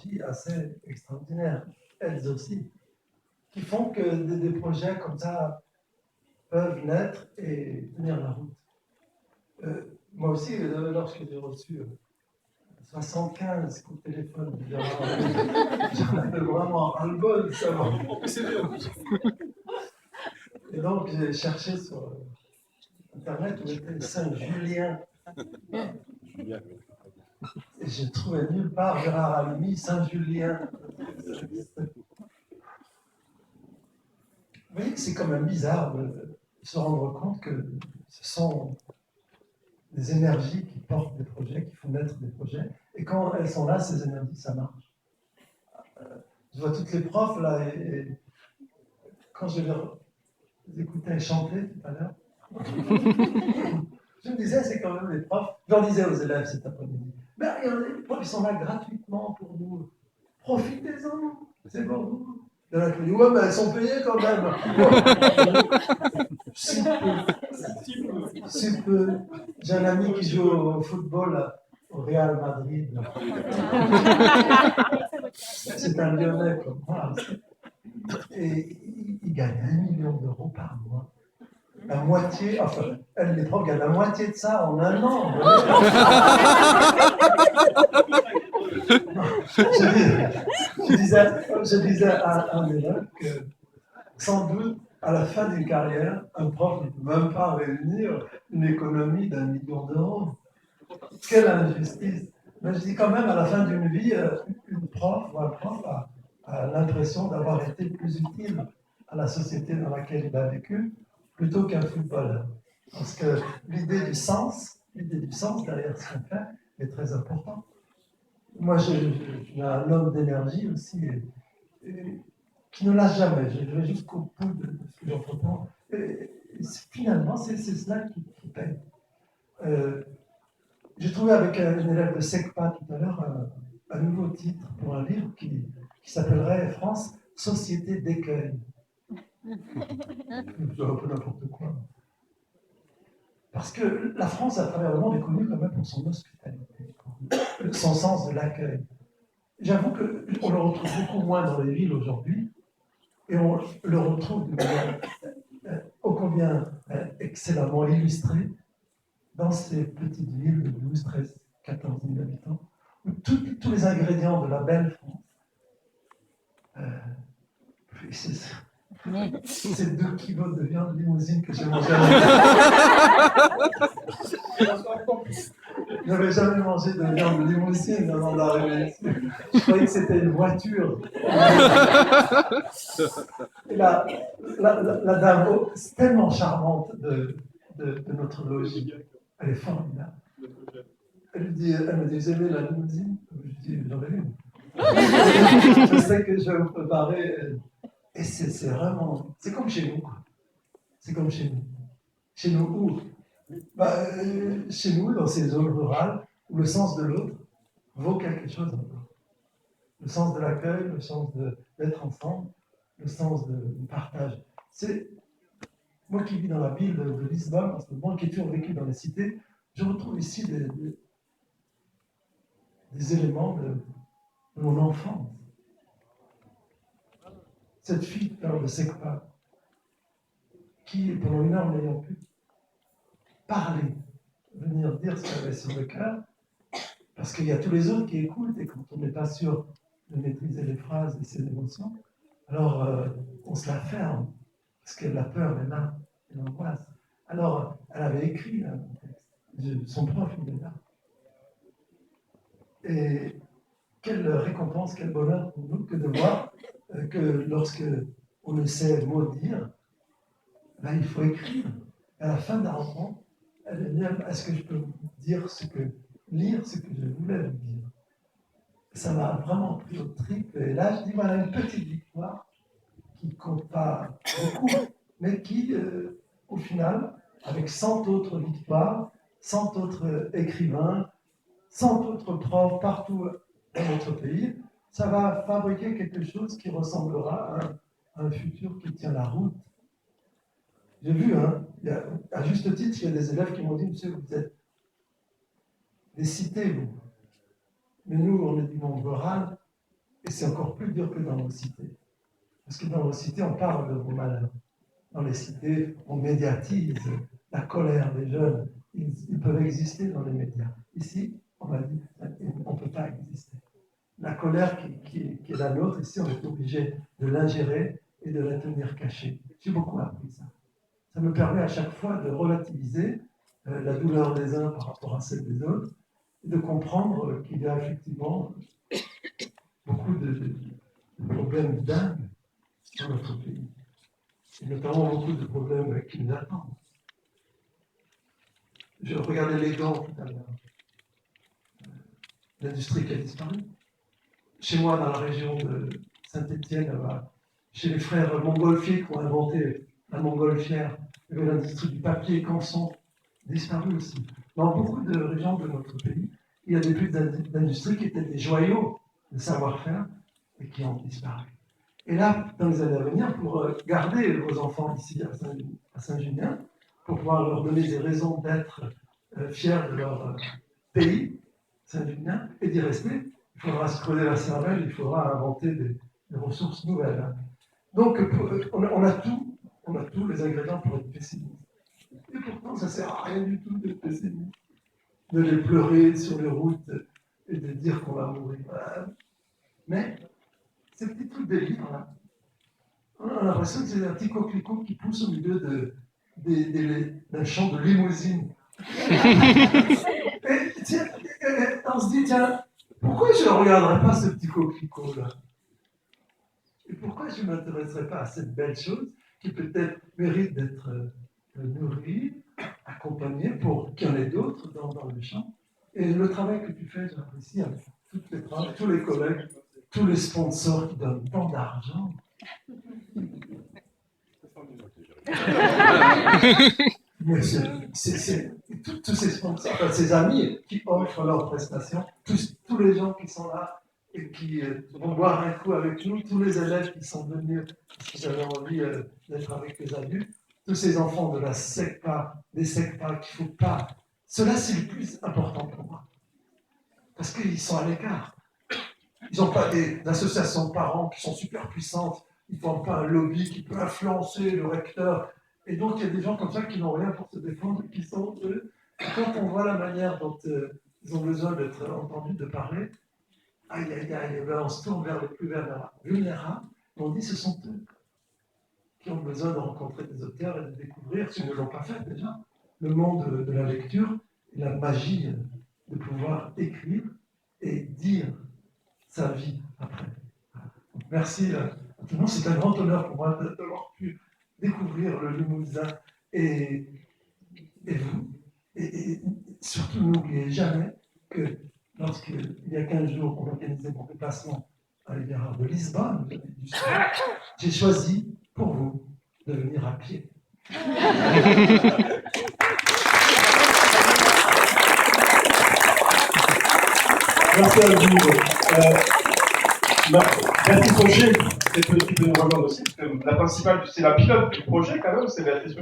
énergies assez extraordinaires, elles aussi, qui font que des projets comme ça peuvent naître et tenir la route. Moi aussi, lorsque j'ai reçu 75 coups de téléphone, j'en avais vraiment ras-le-bol de savoir. Et donc, j'ai cherché sur Internet où était Saint-Julien. Et j'ai trouvé nulle part Gérard Halimi, Saint-Julien. Vous voyez que c'est quand même bizarre de se rendre compte que ce sont des énergies qui portent des projets, qui font naître des projets. Et quand elles sont là, ces énergies, ça marche. Je vois toutes les profs là, et quand je les écoutais chanter tout à l'heure, je me disais, c'est quand même les profs. Je leur disais aux élèves cet après-midi, ben regardez, les profs, ils sont là gratuitement pour vous. Profitez-en, c'est pour vous. Il y en a qui disent, ouais, mais elles sont payées quand même. Si peu. J'ai un ami qui joue au football au Real Madrid. C'est un Lyonnais comme moi. Et il gagne 1 million d'euros par mois. La moitié, enfin, les profs gagnent la moitié de ça en un an. Je disais à un élève que sans doute, à la fin d'une carrière, un prof ne peut même pas réunir une économie d'1 million d'euros. Quelle injustice! Mais je dis quand même, à la fin d'une vie, une prof ou un prof a l'impression d'avoir été plus utile à la société dans laquelle il a vécu plutôt qu'un footballeur. Parce que l'idée du sens derrière ce qu'on fait est très importante. Moi, je suis un homme d'énergie aussi, qui ne lâche jamais. Je vais jusqu'au bout de ce que j'entreprends. Finalement, c'est cela qui paye. J'ai trouvé avec une élève de SECPA tout à l'heure un nouveau titre pour un livre qui s'appellerait France, Société d'écueil. C'est un peu n'importe quoi. Parce que la France, à travers le monde, est connue quand même pour son hospitalité, son sens de l'accueil. J'avoue qu'on le retrouve beaucoup moins dans les villes aujourd'hui, et on le retrouve de manière ô combien excellemment illustrée dans ces petites villes de 12, 13, 14 000 habitants, où tous les ingrédients de la belle France, c'est 2 kilos de viande limousine que j'ai mangé. Je n'avais jamais mangé de viande limousine avant d'arriver ici. Je croyais que c'était une voiture. Et la dame, c'est tellement charmante de notre logis. Elle est formidable. Elle me dit, vous aimez la limousine? Je dis, j'en ai une. Je sais que je vais vous préparer. Et c'est vraiment, c'est comme chez nous, quoi. C'est comme chez nous. Chez nous où? Chez nous, dans ces zones rurales, où le sens de l'autre vaut quelque chose encore. Le sens de l'accueil, le sens d'être ensemble, le sens du partage. C'est moi qui vis dans la ville de Lisbonne, en ce moment, qui ai toujours vécu dans les cités, je retrouve ici des éléments de mon enfance. Cette fille de SECPA, qui, pendant 1 heure, n'ayant pu parler, venir dire ce qu'elle avait sur le cœur, parce qu'il y a tous les autres qui écoutent, et quand on n'est pas sûr de maîtriser les phrases et ses émotions, alors on se la ferme, parce que la peur est là, et l'angoisse. Alors, elle avait écrit un texte, son prof, il est là. Et quelle récompense, quel bonheur pour nous que de voir que lorsque on ne sait mot dire, ben, il faut écrire. À la fin de la rencontre, elle est bien, est-ce que je peux lire ce que je voulais vous dire? Ça m'a vraiment pris au trip. Et là, je dis, voilà une petite victoire qui ne compte pas beaucoup, mais qui, au final, avec 100 autres victoires, 100 autres écrivains, 100 autres profs partout dans notre pays, ça va fabriquer quelque chose qui ressemblera à un futur qui tient la route. J'ai vu, hein, à juste titre, il y a des élèves qui m'ont dit, monsieur, vous êtes des cités, vous. Mais nous, on est du monde rural, Et c'est encore plus dur que dans nos cités. Parce que dans nos cités, on parle de vos malheurs. Dans les cités, on médiatise la colère des jeunes. Ils peuvent exister dans les médias. Ici, on m'a dit, on ne peut pas exister. La colère qui est la nôtre, ici, on est obligé de l'ingérer et de la tenir cachée. J'ai beaucoup appris ça. Ça me permet à chaque fois de relativiser la douleur des uns par rapport à celle des autres et de comprendre qu'il y a effectivement beaucoup de problèmes dingues dans notre pays. Et notamment beaucoup de problèmes qui nous attendent. Je regardais les gants tout à l'heure. L'industrie qui a disparu. Chez moi, dans la région de Saint-Étienne, chez les frères Montgolfier qui ont inventé la montgolfière, il y avait l'industrie du papier et canson, disparu aussi. Dans beaucoup de régions de notre pays, il y a des petites industries qui étaient des joyaux de savoir-faire et qui ont disparu. Et là, dans les années à venir, pour garder vos enfants ici à Saint-Junien, pour pouvoir leur donner des raisons d'être fiers de leur pays, Saint-Junien, et d'y rester, il faudra se creuser la cervelle, il faudra inventer des ressources nouvelles. Donc, on a tous les ingrédients pour être pessimiste. Et pourtant, ça ne sert à rien du tout d'être pessimiste. De les pleurer sur les routes et de dire qu'on va mourir. Mais, ces petits trucs de livres, on a l'impression que c'est un petit coquelicot qui pousse au milieu d'un champ de limousine. Et on se dit, tiens, pourquoi je ne regarderais pas ce petit coquelicot-là? Et pourquoi je ne m'intéresserais pas à cette belle chose qui peut-être mérite d'être nourrie, accompagnée pour qu'il y en ait d'autres dans le champ? Et le travail que tu fais, j'apprécie, avec tous les collègues, tous les sponsors qui donnent tant d'argent. Mais c'est tous ces sponsors, enfin, ces amis qui offrent leurs prestations, tous les gens qui sont là et qui vont boire un coup avec nous, tous les élèves qui sont venus parce qu'ils avaient envie d'être avec les adultes, tous ces enfants de la SECPA, des SECPA qu'il ne faut pas. Cela, c'est le plus important pour moi. Parce qu'ils sont à l'écart. Ils n'ont pas des associations de parents qui sont super puissantes. Ils ne forment pas un lobby qui peut influencer le recteur. Et donc, il y a des gens comme ça qui n'ont rien pour se défendre, qui sont eux. Et quand on voit la manière dont ils ont besoin d'être entendus, de parler, aïe, aïe, aïe, ben on se tourne vers les plus vulnérables. Et on dit ce sont eux qui ont besoin de rencontrer des auteurs et de découvrir, s'ils ne l'ont pas fait déjà, le monde de la lecture et la magie de pouvoir écrire et dire sa vie après. Donc, merci à tout le monde. C'est un grand honneur pour moi d'avoir pu découvrir le Limousin et vous. Et surtout, n'oubliez jamais que lorsqu'il y a 15 jours, on organisait mon déplacement à l'égard de Lisbonne, du Sud, j'ai choisi pour vous de venir à pied. Merci à vous. Béatrice Rocher, peut-être que tu peux nous rejoindre aussi, parce que la principale, c'est la pilote du projet quand même, c'est Béatrice Rocher.